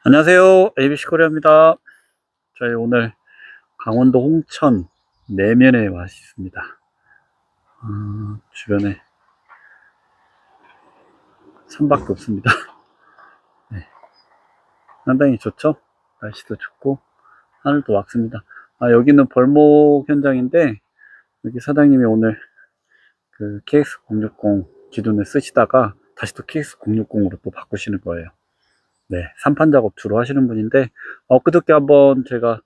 안녕하세요. ABC 코리아입니다. 저희 오늘 강원도 홍천 내면에 와 있습니다. 주변에 산밖에 없습니다. 네, 상당히 좋죠? 날씨도 좋고 하늘도 맑습니다. 여기는 벌목 현장인데 여기 사장님이 오늘 그 KX060 기존에 쓰시다가 다시 또 KX060으로 또 바꾸시는 거예요. 네, 산판 작업 주로 하시는 분인데 그저께 한번 제가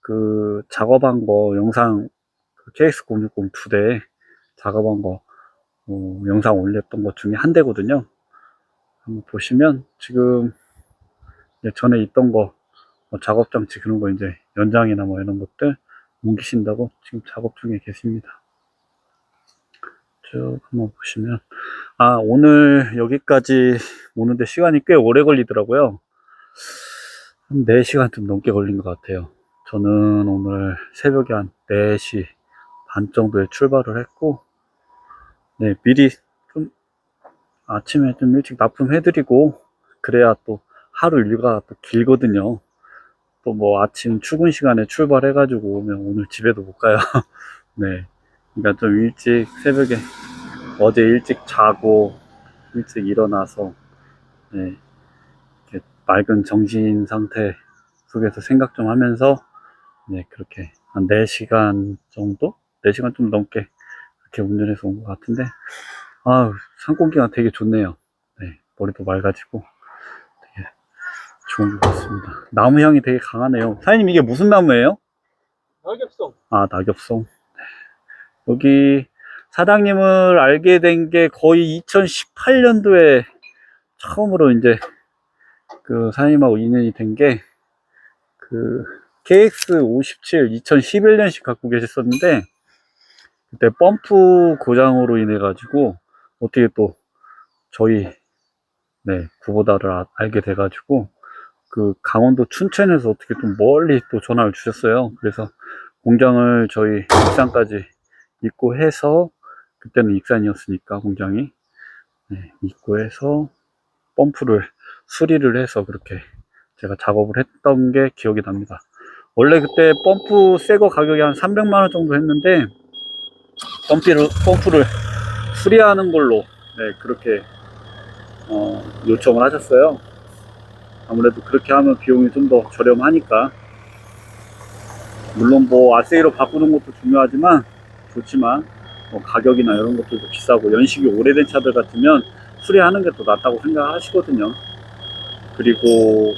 그 작업한 거 영상 KX060 2대 작업한 거 영상 올렸던 것 중에 한 대거든요. 한번 보시면 지금 전에 있던 거 작업 장치 그런 거 이제 연장이나 뭐 이런 것들 옮기신다고 지금 작업 중에 계십니다. 쭉 한번 보시면 오늘 여기까지 오는데 시간이 꽤 오래 걸리더라고요. 한 4시간 좀 넘게 걸린 것 같아요. 저는 오늘 새벽에 한 4시 반 정도에 출발을 했고, 네, 미리 좀 아침에 좀 일찍 납품해드리고, 그래야 또 하루 일과가 또 길거든요. 또 뭐 아침 출근 시간에 출발해가지고 오면 오늘 집에도 못 가요. 네. 그러니까 좀 일찍 새벽에 어제 일찍 자고 일찍 일어나서, 네, 이렇게 맑은 정신 상태 속에서 생각 좀 하면서, 네, 그렇게 한 4시간 정도? 4시간 좀 넘게 그렇게 운전해서 온 것 같은데, 산 공기가 되게 좋네요. 네, 머리도 맑아지고 되게 좋은 것 같습니다. 나무 향이 되게 강하네요. 사장님, 이게 무슨 나무예요? 낙엽송. 낙엽송. 여기 사장님을 알게 된 게 거의 2018년도에 처음으로 이제 그 사장님하고 인연이 된 게 그 KX57 2011년식 갖고 계셨었는데, 그때 펌프 고장으로 인해 가지고 어떻게 또 저희 구보다를 알게 돼 가지고 그 강원도 춘천에서 어떻게 좀 멀리 또 전화를 주셨어요. 그래서 공장을 저희 익산까지 입고해서, 그때는 익산이었으니까 공장이, 입고해서 펌프를 수리를 해서 그렇게 제가 작업을 했던 게 기억이 납니다. 원래 그때 펌프 새거 가격이 한 300만원 정도 했는데 펌프를 수리하는 걸로 그렇게 요청을 하셨어요. 아무래도 그렇게 하면 비용이 좀 더 저렴하니까. 물론 뭐 아세이로 바꾸는 것도 중요하지만 좋지만 뭐 가격이나 이런 것들도 비싸고 연식이 오래된 차들 같으면 수리하는 게 더 낫다고 생각하시거든요. 그리고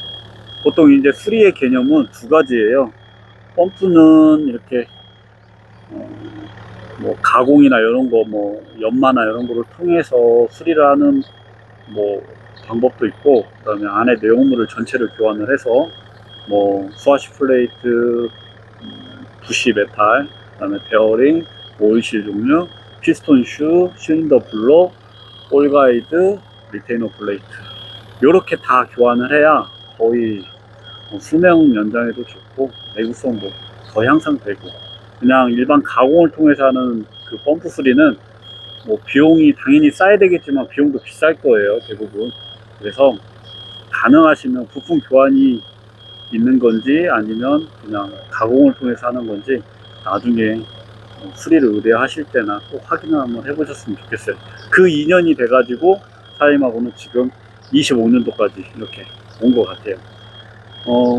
보통 이제 수리의 개념은 두 가지예요. 펌프는 이렇게 뭐 가공이나 이런 거, 뭐 연마나 이런 거를 통해서 수리를 하는 뭐 방법도 있고, 그 다음에 안에 내용물을 전체를 교환을 해서 뭐 수화시 플레이트, 부시 메탈, 그 다음에 베어링, 오일실 종류, 피스톤 슈, 실린더 블록, 볼 가이드, 리테이너 플레이트, 요렇게 다 교환을 해야 거의 수명 연장에도 좋고 내구성도 더 향상되고, 그냥 일반 가공을 통해서 하는 그 펌프 수리는 뭐 비용이 당연히 싸야 되겠지만 비용도 비쌀 거예요, 대부분. 그래서 가능하시면 부품 교환이 있는 건지 아니면 그냥 가공을 통해서 하는 건지 나중에 수리를 의뢰하실 때나 꼭 확인을 한번 해보셨으면 좋겠어요. 그 인연이 돼가지고 사장님하고는 지금 25년도까지 이렇게 온 것 같아요.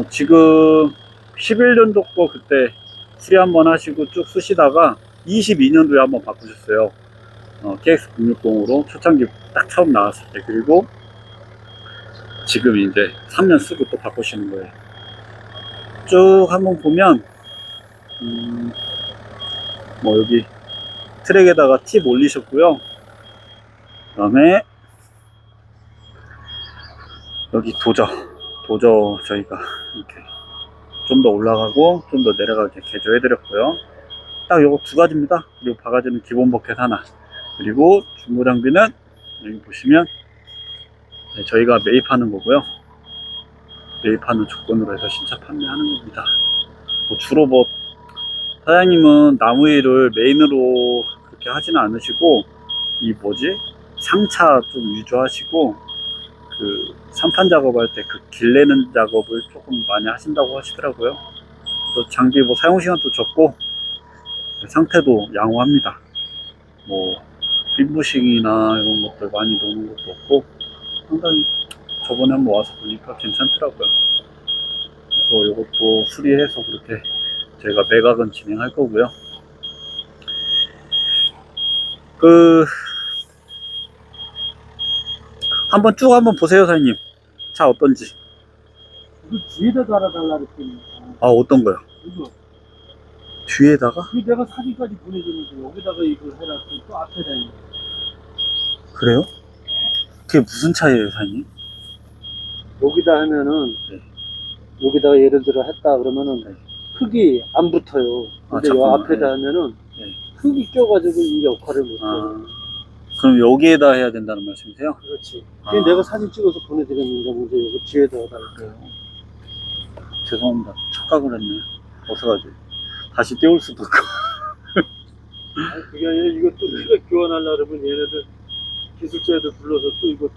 지금 11년도 거 그때 수리 한번 하시고 쭉 쓰시다가 22년도에 한번 바꾸셨어요. KX060으로 초창기 딱 처음 나왔을 때. 그리고 지금 이제 3년 쓰고 또 바꾸시는 거예요. 쭉 한번 보면 뭐 여기 트랙에다가 팁 올리셨고요. 그 다음에 여기 도저 저희가 이렇게 좀 더 올라가고 좀 더 내려가게 개조해 드렸고요. 딱 요거 두 가지입니다. 그리고 바가지는 기본 버켓 하나, 그리고 중고 장비는 여기 보시면 저희가 매입하는 거고요. 매입하는 조건으로 해서 신차 판매하는 겁니다. 주로 뭐 사장님은 나무 일을 메인으로 그렇게 하지는 않으시고 이 뭐지 상차 좀 위주하시고, 그 산판 작업할 때 그 길내는 작업을 조금 많이 하신다고 하시더라고요. 또 장비 뭐 사용 시간도 적고 상태도 양호합니다. 뭐 빈부싱이나 이런 것들 많이 노는 것도 없고 상당히 저번에 한번 와서 보니까 괜찮더라고요. 그래서 이것도 수리해서 그렇게 저희가 매각은 진행할 거고요. 한번 쭉 한번 보세요, 사장님. 차 어떤지. 이거 뒤에다 달아달라 그랬더니. 아, 어떤 거요? 이거. 뒤에다가? 그 내가 사진까지 보내줬는데 여기다가 이걸 해놨고 또 앞에다 있는. 그래요? 그게 무슨 차이에요, 사장님? 여기다 하면은 네. 여기다가 예를 들어 했다 그러면은 네. 흙이 안 붙어요. 근데 요 잠깐만. 앞에다 네. 하면은 네. 흙이 껴가지고 이 역할을 못해요. 아, 그럼 여기에다 해야 된다는 말씀이세요? 그렇지. 아. 그게 내가 사진 찍어서 보내드렸는데 문제 여기 뒤에다 달라요. 죄송합니다. 착각을 했네. 어떡하지? 다시 띄울 수도 없고. 아니 그게 아니라 이것도 피가 교환하려고 그러면 얘네들 기술자애들 불러서 또 이거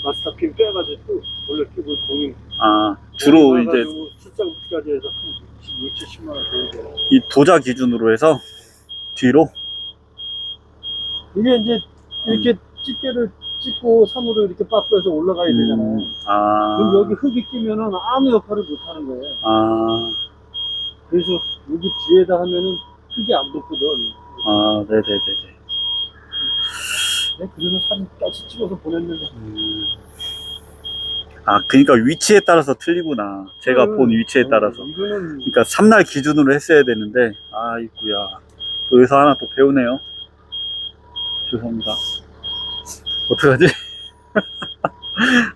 마스터핀 빼가지고 또 원래 끼고 공인 아, 주로 이제 출장까지 해서 한 6, 70만 원 정도. 이 도자 기준으로 해서 뒤로? 이게 이제 이렇게 집게를 찍고 산으로 이렇게 빠꾸해서 올라가야 되잖아요. 아. 그럼 여기 흙이 끼면은 아무 역할을 못 하는 거예요. 아. 그래서 여기 뒤에다 하면은 흙이 안 붙거든. 아, 네네네네. 네, 그래서 사진까지 찍어서 보냈는데. 아, 그러니까 위치에 따라서 틀리구나. 제가 본 위치에 따라서. 이거는 그러니까 삼날 기준으로 했어야 되는데, 아이구야. 또 여기서 하나 또 배우네요. 죄송합니다. 어떡하지?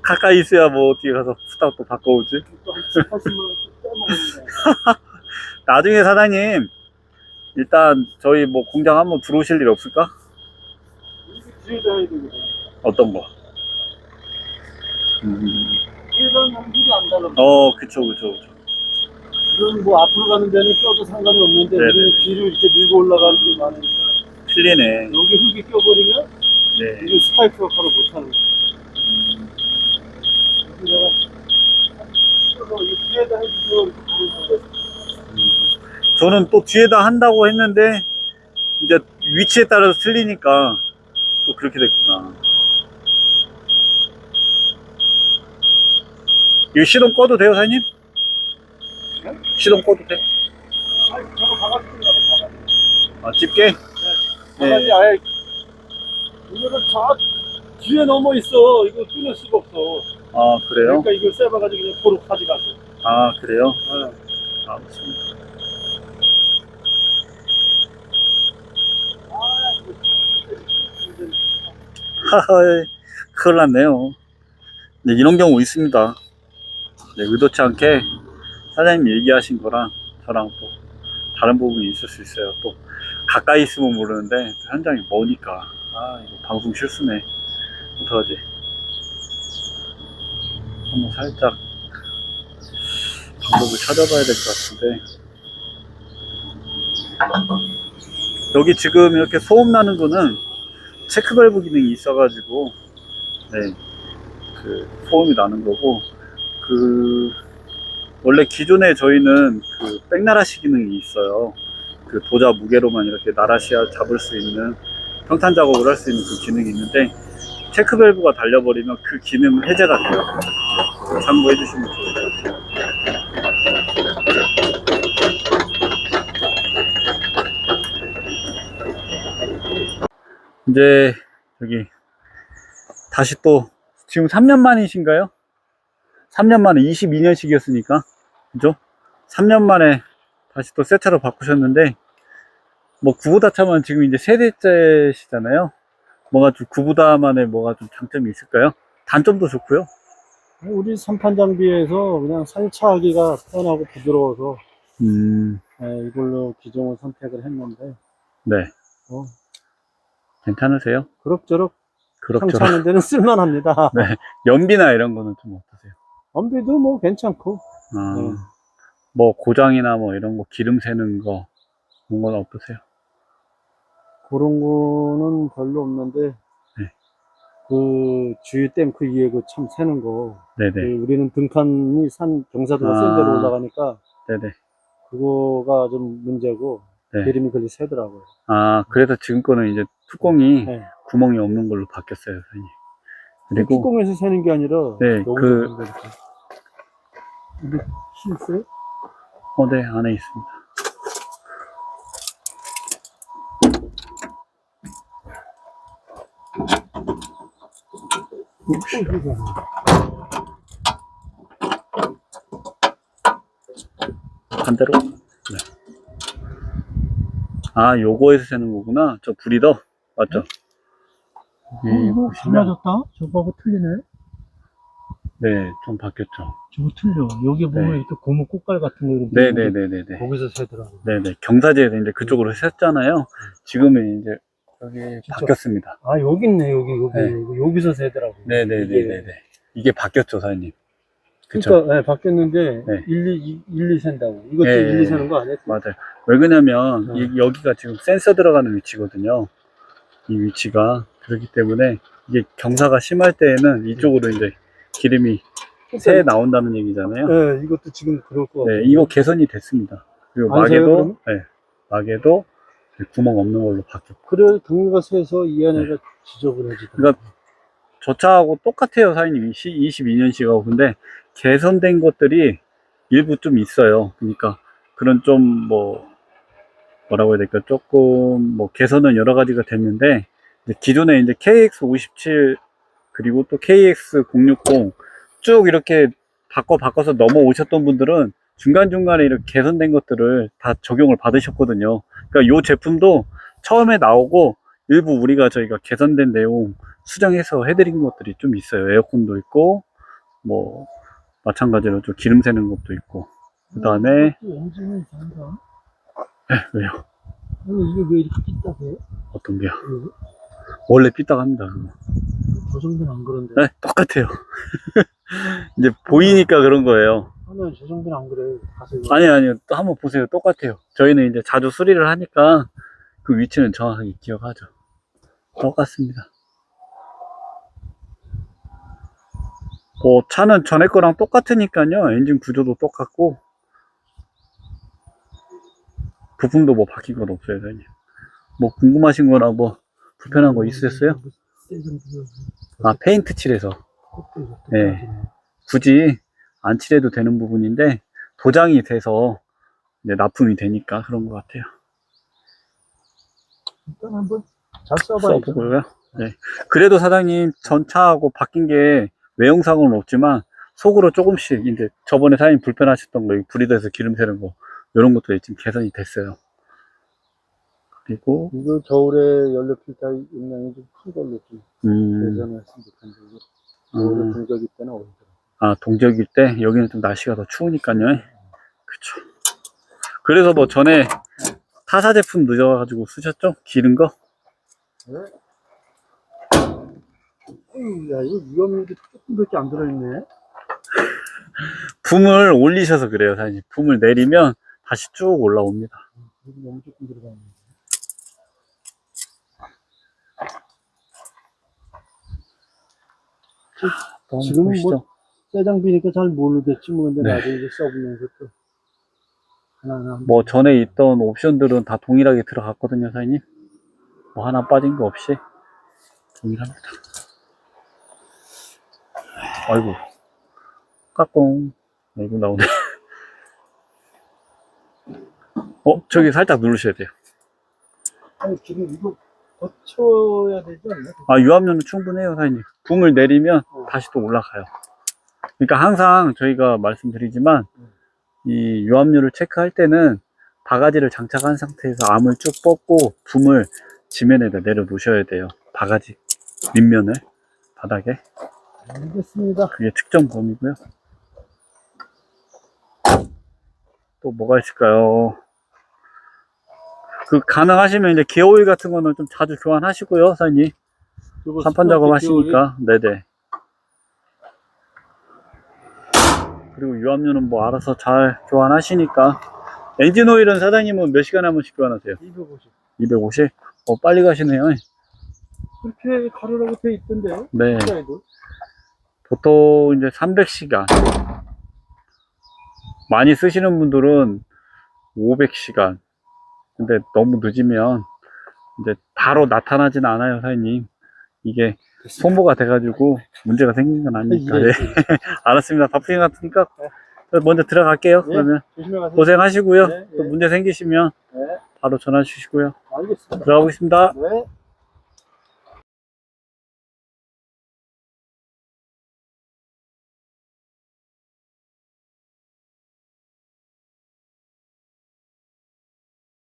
가까이 있어야 뭐 어떻게 가서 후딱 또 바꿔오지? 또 한 70, 80만 원 빼먹었는데. 나중에 사장님, 일단 저희 뭐 공장 한번 들어오실 일 없을까? 이거 뒤에다 해야 되거든. 어떤 거? 뒤에다 하면 흙이 안 달라. 그쵸. 이건 뭐 앞으로 가는 데는 껴도 상관이 없는데 네네네. 우리는 뒤로 이렇게 밀고 올라가는 게 많으니까 틀리네. 여기 흙이 껴버리면 네. 이게 스파이크 역할을 못하는 거야. 그래서 내가 이 뒤에다 해주세요 이렇게 부르는 거야. 저는 또 뒤에다 한다고 했는데, 이제 위치에 따라서 틀리니까 또 그렇게 됐구나. 이거 시동 꺼도 돼요, 사장님? 네? 시동 꺼도 돼? 아니 저거 바가지 끼려고 바가지. 아, 집게? 바가지 네. 아예 이거를 다 뒤에 넘어 있어. 이거 끊을 수가 없어. 아, 그래요? 그러니까 이걸 쎄봐가지고 그냥 도로 가져가서. 아, 그래요? 네. 아, 맞습니다. 하하, 큰일 났네요. 네, 이런 경우 있습니다. 네, 의도치 않게 사장님 얘기하신 거랑 저랑 또 다른 부분이 있을 수 있어요. 또 가까이 있으면 모르는데 현장이 머니까. 이거 방송 실수네. 어떡하지? 한번 살짝 방법을 찾아봐야 될 것 같은데, 여기 지금 이렇게 소음 나는 거는 체크밸브 기능이 있어가지고, 네, 그 소음이 나는 거고, 원래 기존에 저희는 그 백나라시 기능이 있어요. 그 도자 무게로만 이렇게 나라시 잡을 수 있는, 평탄 작업을 할 수 있는 그 기능이 있는데, 체크밸브가 달려버리면 그 기능은 해제가 돼요. 그거 참고해 주시면 좋을 것 같아요. 이제 여기 다시 또 지금 3년 만이신가요? 3년 만에 22년씩이었으니까 그죠? 3년 만에 다시 또 새 차로 바꾸셨는데, 뭐 구보다차만 지금 이제 세대째시잖아요. 뭐가 좀 구보다만의 뭐가 좀 장점이 있을까요? 단점도 좋고요. 우리 삼판 장비에서 그냥 살차하기가 편하고 부드러워서 이걸로 기종을 선택을 했는데 네. 괜찮으세요? 그럭저럭 그럭저럭. 상차하는 데는 쓸만합니다. 네. 연비나 이런 거는 좀 어떠세요? 연비도 뭐 괜찮고 네. 뭐 고장이나 뭐 이런 거 기름 새는 거 그런 건 어떠세요? 그런 거는 별로 없는데 네. 그 주유 탱크 위에 그 참 새는 거. 네네. 우리는 등판이 산 경사도가 센 데로 올라가니까 네네. 그거가 좀 문제고 네. 기름이 걸리 새더라고요. 아, 그래서 지금 거는 이제 뚜껑이 네. 구멍이 없는 걸로 바뀌었어요, 선생님. 그리고, 뚜껑에서 새는 게 아니라 네, 여기서 그- 새는 거니까. 이게 실수요? 네, 안에 있습니다. 반대로? 네. 아, 요거에서 새는 거구나. 저 브리더? 맞죠? 이거 보시면, 달라졌다? 저거하고 틀리네? 네, 좀 바뀌었죠. 저거 틀려. 여기 보면 네. 이렇게 고무 꽃갈 같은 거 이렇게 있는데 네네네네네. 거기서 새더라고. 네네. 경사지에서 이제 그쪽으로 샜잖아요. 지금은 이제 여기 진짜? 바뀌었습니다. 아, 여기 있네, 여기. 네. 여기서 새더라고. 네네네네네. 이게 바뀌었죠, 사장님. 그쵸? 그러니까, 네, 바뀌었는데, 네. 1, 2 샌다고. 이것도 네, 1, 2 세는 거 아니야? 맞아요. 왜 그러냐면, 네. 여기가 지금 센서 들어가는 위치거든요. 이 위치가. 그렇기 때문에, 이게 경사가 심할 때에는 이쪽으로 이제 기름이 새 나온다는 얘기잖아요. 네, 이것도 지금 그럴 것 같아요. 네, 이거 개선이 됐습니다. 그리고 안 새요, 막에도, 그러면? 네, 막에도 구멍 없는 걸로 바뀌었고. 그래, 동료가 새서 이 안에가 지저분해지더라고. 그러니까 저 차하고 똑같아요, 사장님. 22년식하고. 근데 개선된 것들이 일부 좀 있어요. 그러니까 그런 좀 뭐라고 해야 될까? 조금 개선은 여러 가지가 됐는데, 이제 기존에 이제 KX57 그리고 또 KX060 쭉 이렇게 바꿔서 넘어오셨던 분들은 중간중간에 이렇게 개선된 것들을 다 적용을 받으셨거든요. 그러니까 이 제품도 처음에 나오고 일부 저희가 개선된 내용 수정해서 해드린 것들이 좀 있어요. 에어컨도 있고, 마찬가지로 좀 기름 새는 것도 있고. 그 다음에, 엔진이 이상한가? 왜요? 아니, 이게 왜 이렇게 삐딱해? 어떤 게요? 이거? 원래 삐딱합니다. 그거. 저 정도는 안 그런데. 네, 똑같아요. 이제 보이니까 그런 거예요. 아니, 저 정도는 안 그래. 가서 이거. 아니요. 또 한번 보세요. 똑같아요. 저희는 이제 자주 수리를 하니까 그 위치는 정확하게 기억하죠. 똑같습니다. 차는 전에 거랑 똑같으니까요. 엔진 구조도 똑같고, 부품도 바뀐 건 없어요, 사장님. 궁금하신 거나 불편한 거 있으셨어요? 아, 페인트 칠해서. 네. 굳이 안 칠해도 되는 부분인데, 도장이 돼서 이제 납품이 되니까 그런 것 같아요. 일단 한번 잘 써봐야죠. 써보고요. 네. 그래도 사장님 전 차하고 바뀐 게 외형상은 없지만 속으로 조금씩 이제 저번에 사장님 불편하셨던 거, 브리더에서 기름 새는 거 이런 것도 지금 개선이 됐어요. 그리고 이거 겨울에 연료 필터 용량이 좀 큰 걸로 좀 개선했으면 좋겠는데 겨울에 동적일 때는 어디더라? 아, 동적일 때 여기는 좀 날씨가 더 추우니까요. 그쵸. 그래서 전에 타사 제품 늦어가지고 쓰셨죠? 기른 거? 네. 야, 이거 위험률이 조금밖에 안 들어있네. 붐을 올리셔서 그래요, 사장님. 붐을 내리면 다시 쭉 올라옵니다. 여기 너무 조금 들어가네. 지금은 새 장비니까 잘 모르겠지, 근데 네. 나중에 이제 써보면서 또 하나하나. 전에 있던 옵션들은 다 동일하게 들어갔거든요, 사장님. 하나 빠진 거 없이 동일합니다. 아이고, 까꿍. 아이고, 나오네. 저기 살짝 누르셔야 돼요. 아니, 지금 이거 거쳐야 되지 않나? 아, 유압류는 충분해요, 사장님. 붐을 내리면 다시 또 올라가요. 그러니까 항상 저희가 말씀드리지만, 이 유압류를 체크할 때는 바가지를 장착한 상태에서 암을 쭉 뻗고 붐을 지면에다 내려 놓으셔야 돼요. 바가지 밑면을 바닥에. 알겠습니다. 그게 측정 범위고요. 또 뭐가 있을까요? 가능하시면 이제 기어오일 같은 거는 좀 자주 교환하시고요, 사장님. 한판 작업 하시니까. 네네. 그리고 유압류는 알아서 잘 교환하시니까. 엔진 오일은 사장님은 몇 시간에 한 번씩 교환하세요? 250. 250? 빨리 가시네요. 그렇게 가르라고 돼 있던데. 네. 숫자에도. 보통 이제 300시간. 많이 쓰시는 분들은 500시간. 근데 너무 늦으면 이제 바로 나타나진 않아요, 사장님. 이게 소모가 돼가지고 문제가 생긴 건 아니니까. 예, 예. 예. 알았습니다. 바쁘신 것 같으니까 먼저 들어갈게요. 예, 그러면 조심히 가세요. 고생하시고요. 네, 또 예. 문제 생기시면 네, 바로 전화 주시고요. 알겠습니다. 들어가 보겠습니다. 네.